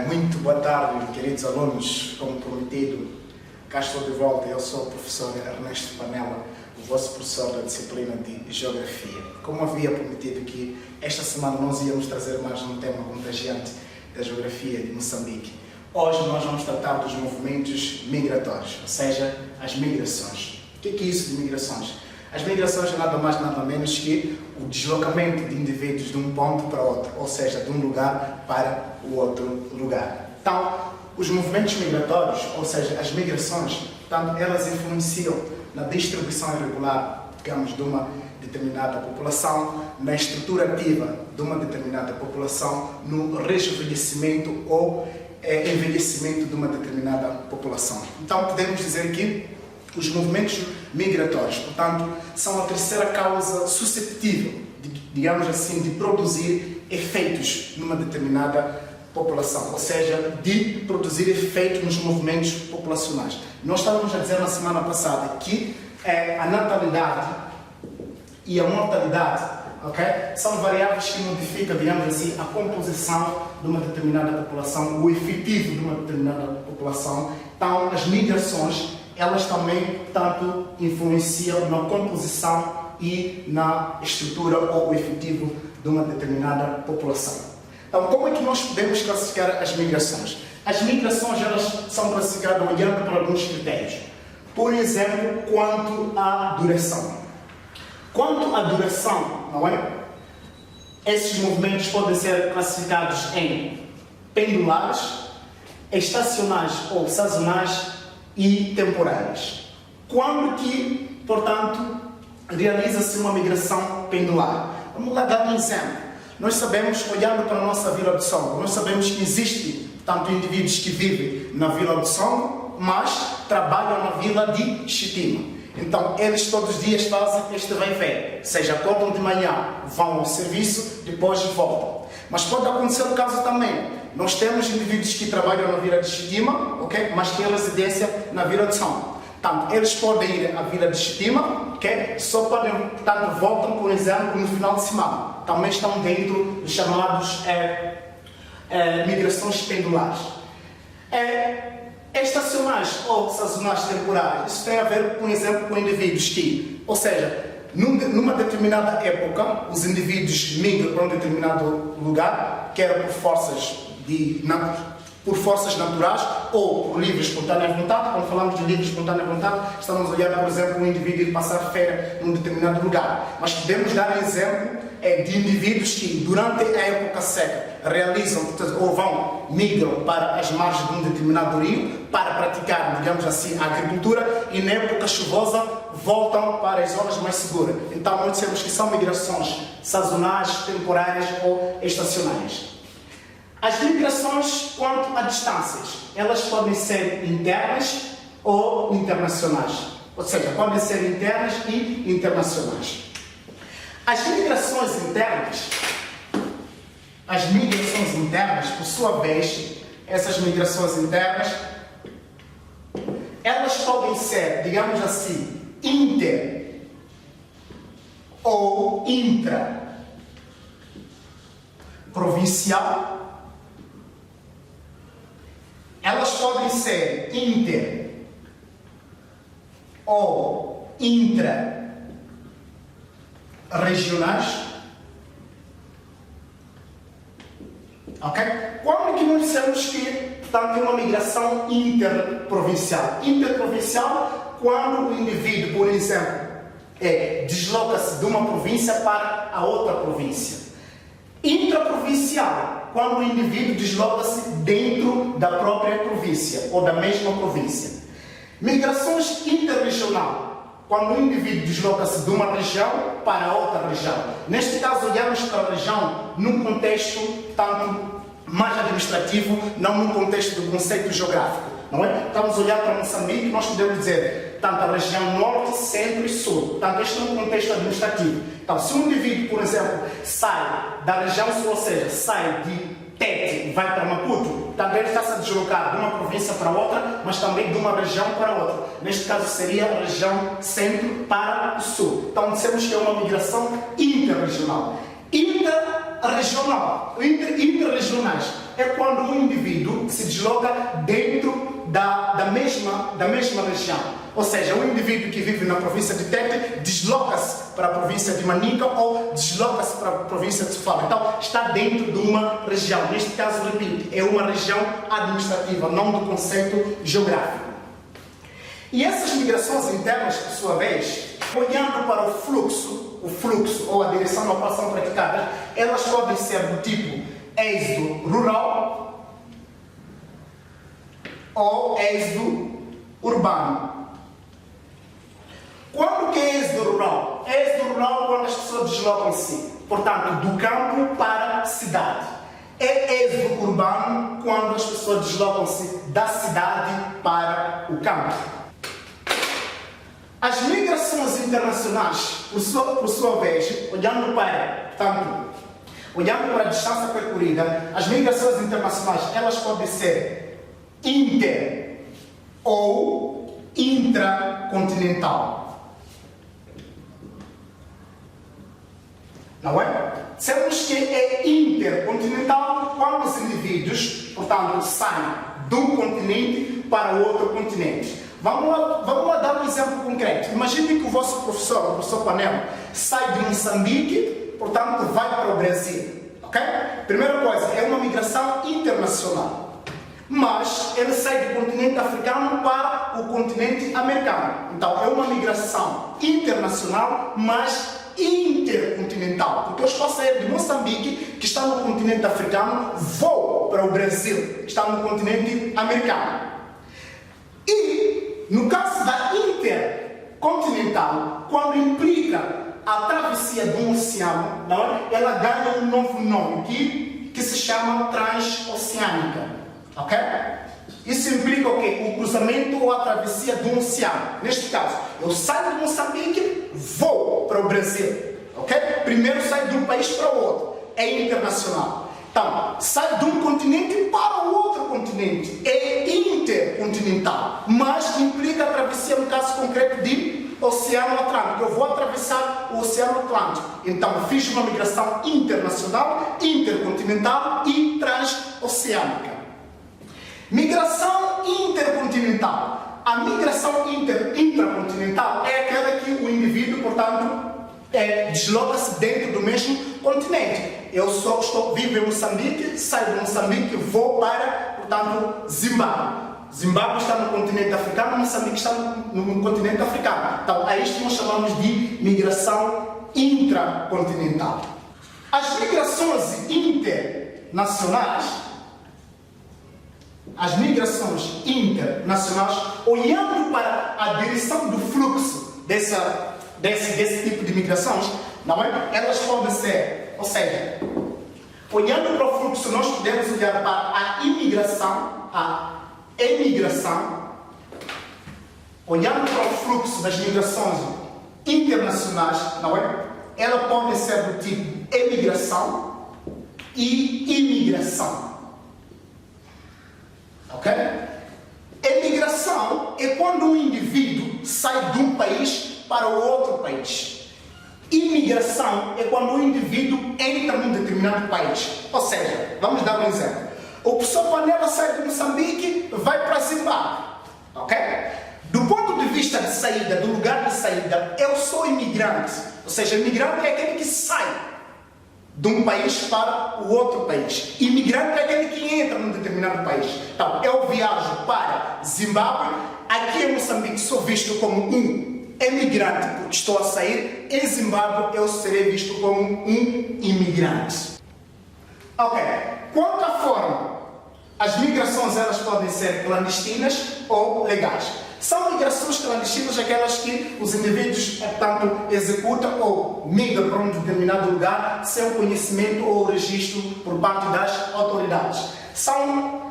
Muito boa tarde, queridos alunos. Como prometido, cá estou de volta. Eu sou o professor Ernesto Panela, o vosso professor da disciplina de Geografia. Como havia prometido que esta semana nós íamos trazer mais um tema contagiante da Geografia de Moçambique. Hoje nós vamos tratar dos movimentos migratórios, ou seja, as migrações. O que é isso de migrações? As migrações é nada mais nada menos que o deslocamento de indivíduos de um ponto para outro, ou seja, de um lugar para o outro lugar. Então, os movimentos migratórios, ou seja, as migrações, portanto, elas influenciam na distribuição irregular, digamos, de uma determinada população, na estrutura ativa de uma determinada população, no rejuvenescimento ou envelhecimento de uma determinada população. Então, podemos dizer que os movimentos migratórios, portanto, são a terceira causa suscetível, digamos assim, de produzir efeitos numa determinada população, ou seja, de produzir efeitos nos movimentos populacionais. Nós estávamos a dizer na semana passada que a natalidade e a mortalidade, são variáveis que modificam, digamos assim, a composição de uma determinada população, o efetivo de uma determinada população. Então, as migrações, elas também, tanto influenciam na composição e na estrutura ou efetivo de uma determinada população. Então, como é que nós podemos classificar as migrações? As migrações, elas são classificadas olhando para alguns critérios. Por exemplo, quanto à duração. Quanto à duração, não é? Esses movimentos podem ser classificados em pendulares, estacionais ou sazonais e temporárias. Quando que, portanto, realiza-se uma migração pendular? Vamos lá dar um exemplo. Nós sabemos, olhando para a nossa Vila do Songo, nós sabemos que existe tanto indivíduos que vivem na Vila do Songo, mas trabalham na Vila de Chitima. Então, eles todos os dias fazem este vai-vem, seja, acordam de manhã, vão ao serviço, depois voltam. Mas pode acontecer o caso também. Nós temos indivíduos que trabalham na Vila de Chitima, mas têm residência na Vila de São. Portanto, eles podem ir à Vila de Chitima, só podem, portanto, voltam, por exemplo, no final de semana. Também estão dentro dos chamados migrações pendulares. Estacionais ou sazonais temporários, isso tem a ver, por exemplo, com indivíduos que, ou seja, numa determinada época, os indivíduos migram para um determinado lugar, quer por forças naturais ou por livre e espontânea vontade. Quando falamos de livre e espontânea vontade, estamos a olhar, por exemplo, um indivíduo ir passar férias num determinado lugar. Mas podemos dar exemplo de indivíduos que, durante a época seca, realizam ou migram para as margens de um determinado rio para praticar, digamos assim, a agricultura, e na época chuvosa voltam para as zonas mais seguras. Então, nós dizemos que são migrações sazonais, temporárias ou estacionárias. As migrações quanto a distâncias, elas podem ser internas ou internacionais, ou seja, podem ser internas e internacionais. As migrações internas, por sua vez, essas migrações internas, elas podem ser, digamos assim, inter ou intraprovincial. Elas podem ser inter ou intra-regionais. Quando é que nós dissemos que, portanto, é uma migração interprovincial? Interprovincial, quando o indivíduo, por exemplo, desloca-se de uma província para a outra província. Intraprovincial, quando o indivíduo desloca-se dentro da própria província ou da mesma província. Migrações interregional, quando o indivíduo desloca-se de uma região para outra região. Neste caso, olhamos para a região num contexto tanto mais administrativo, não num contexto do conceito geográfico. Não é? Estamos a olhar para Moçambique, nós podemos dizer tanto a região norte, centro e sul. Portanto, este é um contexto administrativo. Então, se um indivíduo, por exemplo, sai da região sul, ou seja, sai de Tete e vai para Maputo, também está-se a deslocar de uma província para outra, mas também de uma região para outra. Neste caso, seria a região centro para o sul. Então, dissemos que é uma migração interregional. Interregionais, é quando o indivíduo se desloca dentro da mesma região. Ou seja, o indivíduo que vive na província de Tete desloca-se para a província de Manica ou desloca-se para a província de Sofala. Então, está dentro de uma região. Neste caso, repito, é uma região administrativa, não do conceito geográfico. E essas migrações internas, por sua vez, olhando para o fluxo ou a direção ao qual são praticadas, elas podem ser do tipo êxodo rural ou êxodo urbano. Quando que é êxodo rural? Êxodo rural quando as pessoas deslocam-se, portanto, do campo para a cidade. É êxodo urbano quando as pessoas deslocam-se da cidade para o campo. As migrações internacionais, por sua vez, olhando para a distância percorrida, as migrações internacionais, elas podem ser inter ou intracontinental. Não é? Sabemos que é intercontinental quando os indivíduos, portanto, saem de um continente para outro continente. Vamos lá dar um exemplo concreto. Imagine que o vosso professor, o professor Panela, sai de Moçambique, portanto, vai para o Brasil. Ok? Primeira coisa, é uma migração internacional. Mas ele sai do continente africano para o continente americano. Então, é uma migração internacional, mas intercontinental. Porque eu estou a sair de Moçambique, que está no continente africano, vou para o Brasil, que está no continente americano. E, no caso da intercontinental, quando implica a travessia do oceano, ela ganha um novo nome que se chama transoceânica. Ok? Isso implica o quê? O cruzamento ou a travessia do oceano. Neste caso, eu saio de Moçambique, vou para o Brasil. Ok? Primeiro saio de um país para o outro. É internacional. Então, sai de um continente para o outro continente. É intercontinental. Mas implica a travessia, no caso concreto, de Oceano Atlântico. Eu vou atravessar o Oceano Atlântico. Então, fiz uma migração internacional, intercontinental e transoceânica. Migração intercontinental. A migração intracontinental é aquela que o indivíduo, portanto, desloca-se dentro do mesmo continente. Eu vivo em Moçambique, saio de Moçambique, vou para, portanto, Zimbábue. Zimbábue está no continente africano, Moçambique está no continente africano. Então, a isto nós chamamos de migração intracontinental. As migrações internacionais, olhando para a direção do fluxo desse tipo de migrações, não é? Elas podem ser, ou seja, olhando para o fluxo, nós podemos olhar para a imigração, a emigração, olhando para o fluxo das migrações internacionais, não é? Ela pode ser do tipo emigração e imigração. Ok? Emigração é quando um indivíduo sai de um país para o outro país. Imigração é quando um indivíduo entra num determinado país. Ou seja, vamos dar um exemplo. O professor Panela sai de Moçambique, vai para Zimbábue. Ok? Do ponto de vista de saída, do lugar de saída, eu sou imigrante. Ou seja, imigrante é aquele que sai de um país para o outro país. Imigrante é aquele que entra num determinado país. Então, eu viajo para Zimbábue, aqui em Moçambique sou visto como um emigrante, porque estou a sair. Em Zimbábue eu serei visto como um imigrante. Ok. Quanto à forma, as migrações elas podem ser clandestinas ou legais. São migrações clandestinas aquelas que os indivíduos, portanto, executam ou migram para um determinado lugar sem conhecimento ou registro por parte das autoridades. São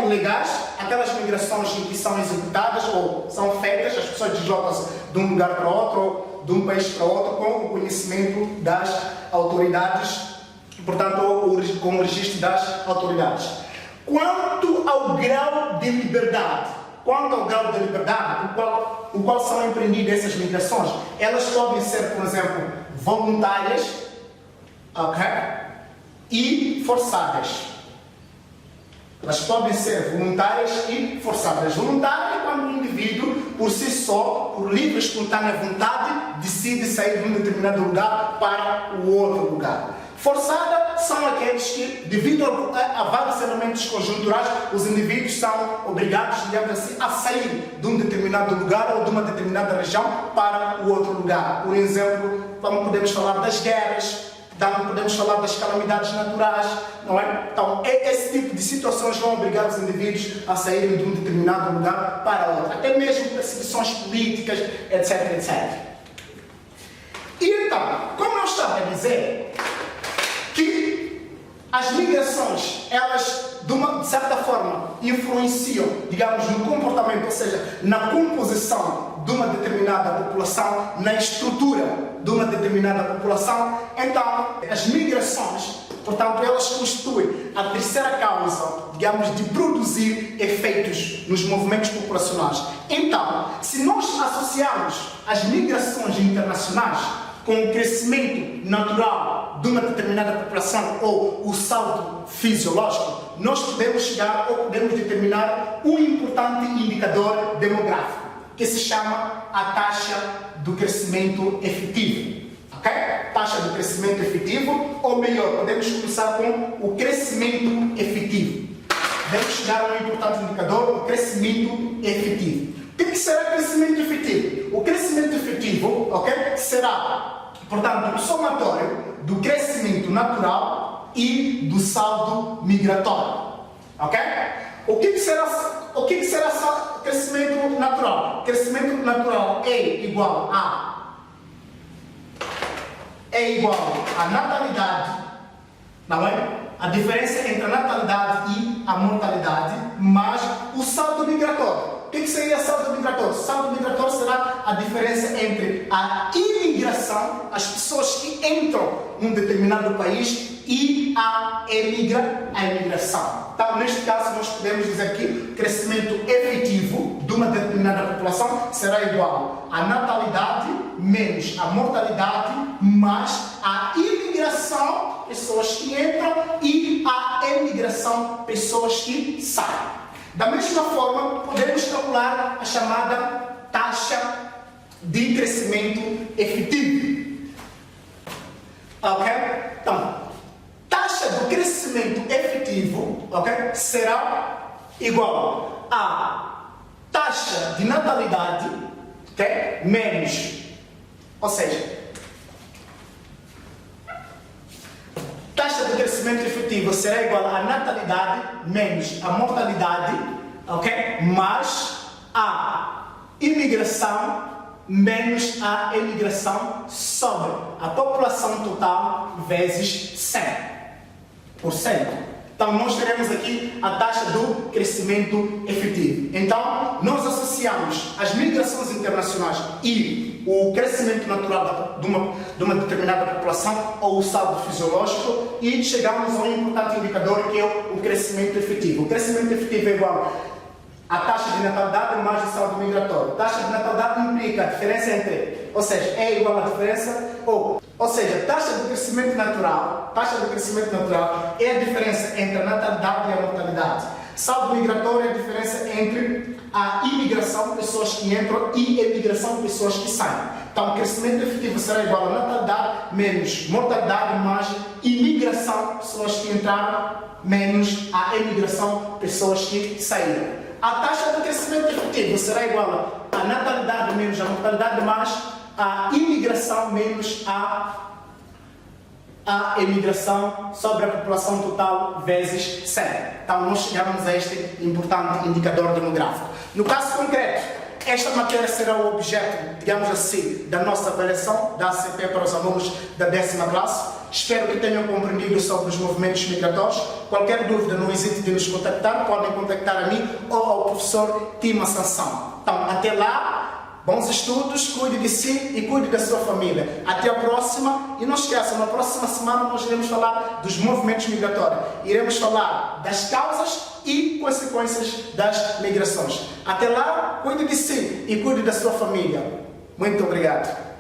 legais aquelas migrações em que são executadas ou são feitas, as pessoas deslocam-se de um lugar para outro ou de um país para outro com o conhecimento das autoridades, portanto, com o registro das autoridades. Quanto ao grau de liberdade, o qual são empreendidas essas migrações, elas podem ser, por exemplo, voluntárias, ok? E forçadas. Elas podem ser voluntárias e forçadas. Voluntária é quando o indivíduo, por si só, por livre e espontânea vontade, decide sair de um determinado lugar para o outro lugar. Forçada são aqueles que, devido a vários elementos conjunturais, os indivíduos são obrigados, digamos assim, a sair de um determinado lugar ou de uma determinada região para o outro lugar. Por exemplo, podemos falar das guerras, podemos falar das calamidades naturais, não é? Então, esse tipo de situações vão obrigar os indivíduos a saírem de um determinado lugar para outro. Até mesmo perseguições políticas, etc, etc. E então, como eu estava a dizer, que as migrações, elas, de certa forma, influenciam, digamos, no comportamento, ou seja, na composição de uma determinada população, na estrutura de uma determinada população. Então, as migrações, portanto, elas constituem a terceira causa, digamos, de produzir efeitos nos movimentos populacionais. Então, se nós associarmos as migrações internacionais com o crescimento natural de uma determinada população ou o salto fisiológico, nós podemos chegar ou podemos determinar um importante indicador demográfico, que se chama a taxa do crescimento efetivo. Ok? Taxa do crescimento efetivo, ou melhor, podemos começar com o crescimento efetivo. Devemos chegar a um importante indicador, o crescimento efetivo. O que será crescimento efetivo? O crescimento efetivo, ok, será, portanto, o somatório do crescimento natural e do saldo migratório. Ok? O que será crescimento natural? Crescimento natural é igual à natalidade, não é? A diferença entre a natalidade e a mortalidade, mais o saldo migratório. O que seria saldo migratório? Saldo migratório será a diferença entre a imigração, as pessoas que entram num determinado país, e a imigração. Então, neste caso, nós podemos dizer que o crescimento efetivo de uma determinada população será igual à natalidade menos a mortalidade mais a imigração, pessoas que entram, e a emigração, pessoas que saem. Da mesma forma, podemos calcular a chamada taxa de crescimento efetivo. Ok? Então, taxa do crescimento efetivo, ok, será igual à taxa de natalidade, ok, menos, ou seja, taxa de crescimento efetivo será igual à natalidade menos a mortalidade, ok, mais a imigração menos a emigração sobre a população total vezes 100%. Então, nós teremos aqui a taxa do crescimento efetivo. Então, nós associamos as migrações internacionais e o crescimento natural de uma determinada população ou o saldo fisiológico e chegamos a um importante indicador que é o crescimento efetivo. O crescimento efetivo é igual a taxa de natalidade mais o saldo migratório. Taxa de natalidade implica a diferença entre, ou seja, é igual à diferença, ou seja, taxa de crescimento natural é a diferença entre a natalidade e a mortalidade. Saldo migratório é a diferença entre a imigração, pessoas que entram, e emigração, pessoas que saem. Então, o crescimento efetivo será igual a natalidade menos mortalidade mais imigração, pessoas que entraram, menos a emigração, pessoas que saíram. A taxa de crescimento efetivo será igual a natalidade menos a mortalidade mais a imigração menos a emigração sobre a população total vezes 100. Então, nós chegamos a este importante indicador demográfico. No caso concreto, esta matéria será o objeto, digamos assim, da nossa avaliação da ACP para os alunos da 10ª classe. Espero que tenham compreendido sobre os movimentos migratórios. Qualquer dúvida, não hesite de nos contactar. Podem contactar a mim ou ao professor Tima Sansão. Então, até lá, bons estudos, cuide de si e cuide da sua família. Até a próxima. E não esqueçam, na próxima semana nós iremos falar dos movimentos migratórios. Iremos falar das causas e consequências das migrações. Até lá, cuide de si e cuide da sua família. Muito obrigado.